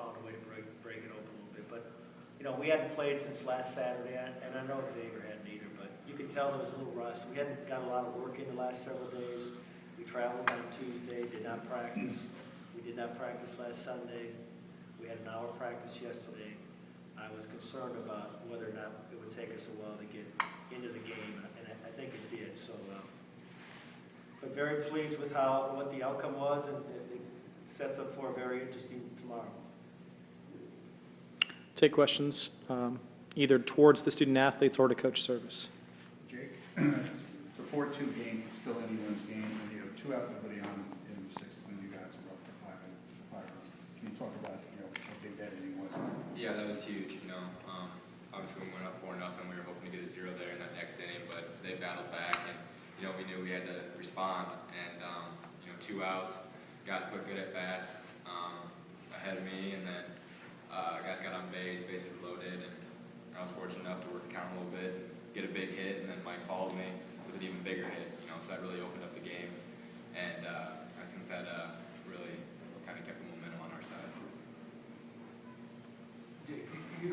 found a way to break it open a little bit. But, you know, we hadn't played since last Saturday, and I know Xavier hadn't either, but you could tell there was a little rust. We hadn't got a lot of work in the last several days. We traveled on Tuesday, did not practice. We did not practice last Sunday. We had an hour practice yesterday. I was concerned about whether or not it would take us a while to get into the game, and I think it did. So, but very pleased with what the outcome was, and it sets up for a very interesting tomorrow. Take questions either towards the student athletes or to coach service. Jake, it's a 4-2 game, still anyone's game, and you have 2 out, nobody on in the 6th, and you guys are up to 5 runs. Can you talk about how big that inning was? Yeah, that was huge. Obviously we went up 4-0. We were hoping to get a 0 there in that next inning, but they battled back, and we knew we had to respond. And 2 outs, guys put good at bats ahead of me, and then guys got on base, bases loaded, and I was fortunate enough to work the count a little bit, get a big hit, and then Mike followed me with an even bigger hit. So that really opened up the game, and I think that really kind of kept the momentum on our side. Jake, you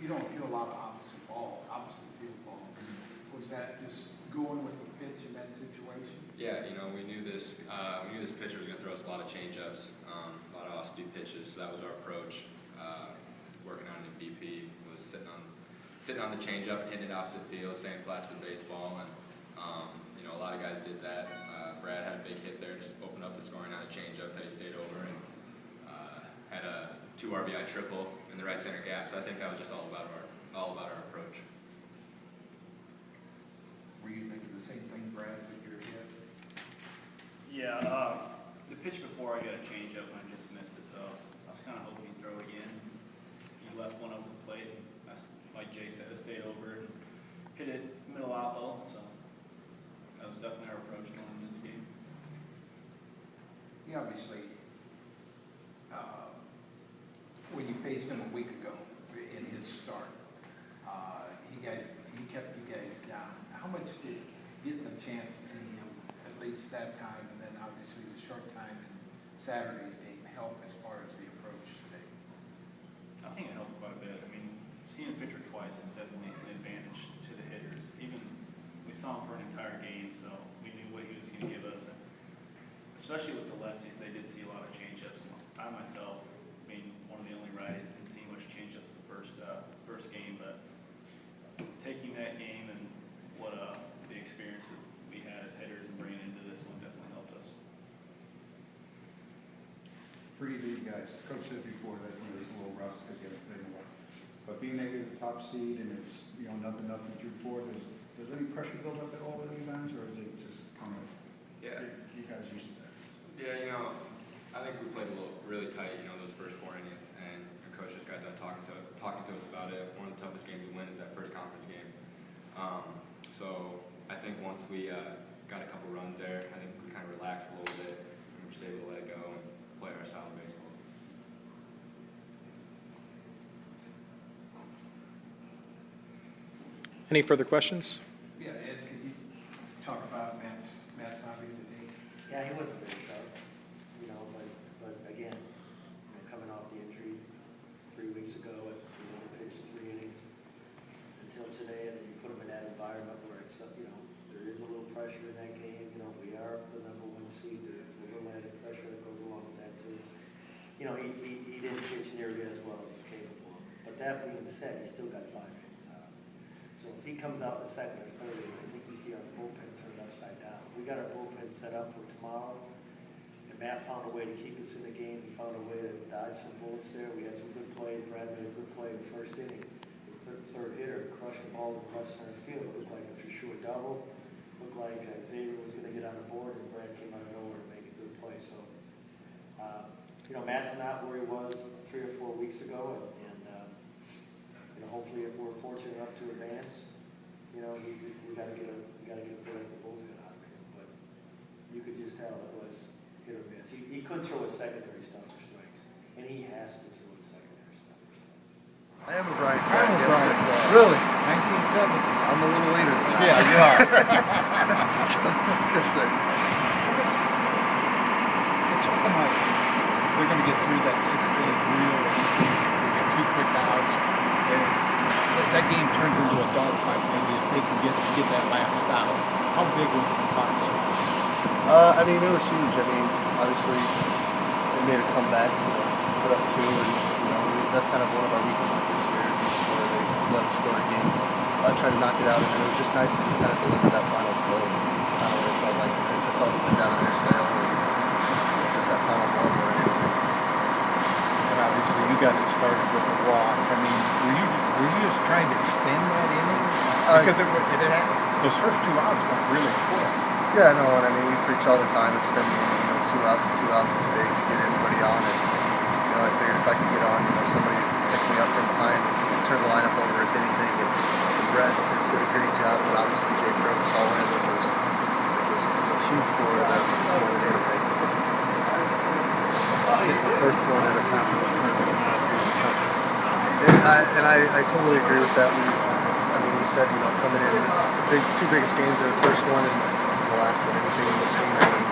don't hit a lot of opposite field balls. Was that just going with the pitch in that situation? Yeah, we knew this pitcher was going to throw us a lot of changeups, a lot of off-speed pitches. So that was our approach. Working on an BP was sitting on the changeup, hitting it opposite field, same flat to the baseball, and a lot of guys did that. Brad had a big hit there, just opened up the scoring on a changeup that he stayed over, and had a 2 RBI triple in the right center gap. So I think that was just all about our approach. Were you thinking the same thing, Brad, with your hit? Yeah, the pitch before I got a changeup and I just missed it, so I was kind of hoping he'd throw it again. He left one over the plate, and like Jay said, I stayed over and hit it middle out though, so that was definitely our approach going into the game. He obviously, when you faced him a week ago in his start, he kept you guys down. How much did getting a chance to see him at least that time, and then obviously the short time in Saturday's game help as far as the approach today? I think it helped quite a bit. I mean, seeing a pitcher twice is definitely an advantage to the hitters. Even we saw him for an entire game, so we knew what he was going to give us. And especially with the lefties, they did see a lot of changeups. I myself, being one of the only righties, didn't see much changeups the first game, but taking that game and what the experience that we had as hitters and bringing into this one definitely helped us. For either you guys, Coach said before that there's a little rust because you haven't played in a while. But being maybe the top seed and it's nothing through 4, does any pressure build up at all with you guys, or is it just kind of you guys used to that? Yeah, I think we played really tight, those first 4 innings, and Coach just got done talking to us about it. One of the toughest games to win is that first conference game. So I think once we got a couple runs there, I think we kind of relaxed a little bit, and we were just able to let it go and play our style of baseball. Any further questions? Yeah, Ed, could you talk about Matt's hobby today? Yeah, he wasn't very sharp, but again, coming off the injury 3 weeks ago, and he only pitched 3 innings until today, and then you put him in that environment where it's, there is a little pressure in that game. We are the #1 seed. There's a little added pressure that goes along with that too. He didn't pitch nearly as well as he's capable of. But that being said, he still got 5 innings out. So if he comes out in the second or third inning, I think we see our bullpen turned upside down. We got our bullpen set up for tomorrow, and Matt found a way to keep us in the game. He found a way to dodge some bullets there. We had some good plays. Brad made a good play in the first inning. The third hitter crushed the ball in the left center field. It looked like a for sure double. Looked like Xavier was going to get on the board, and Brad came out of nowhere to make a good play. So, Matt's not where he was 3 or 4 weeks ago, and hopefully, if we're fortunate enough to advance, we got to get a productive bullpen out of him. But you could just tell it was hit or miss. He couldn't throw his secondary stuff for strikes, and he has to throw his secondary stuff for strikes. I am a Brian Pratt, yes, sir. Really? 1970. I'm a little later than that. Yeah, you are. Yes, sir. It's open mic. they're going to get through that 6th-inning real easy. They get 2 quick outs. And that game turns into a dogfight maybe if they can get that last out. How big was the 5 spot? I mean, it was huge. I mean, obviously, they made a comeback, put up 2, and, that's kind of one of our weaknesses this year is we score. They let us score a game, try to knock it out, and then it was just nice to just kind of deliver that final blow. It's kind of what it felt like. And it took all the wind out of their sail, and just that final blow more than anything. And obviously, you got it started with the walk. I mean, were you just trying to extend that inning? Because those first 2 outs went really quick. Yeah, no, and I mean, we preach all the time, extending the inning, 2 outs is big to get anybody on, and, I figured if I could get on, somebody pick me up from behind, turn the lineup over if anything, and Brett Fitz did a great job, and obviously Jake drove us all in, which was a huge blow to them more than anything. The first one at a conference tournament. And I totally agree with that. We said, coming in, the 2 biggest games are the first one and the last one, anything in between. I mean,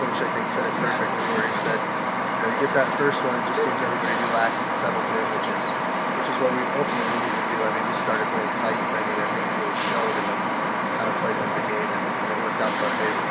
Coach, I think, said it perfectly where he said, you get that first one, it just seems everybody relaxed and settles in, which is what we ultimately need to do. I mean, we started really tight, and I think it really showed, and then kind of played into the game, and it worked out to our favor.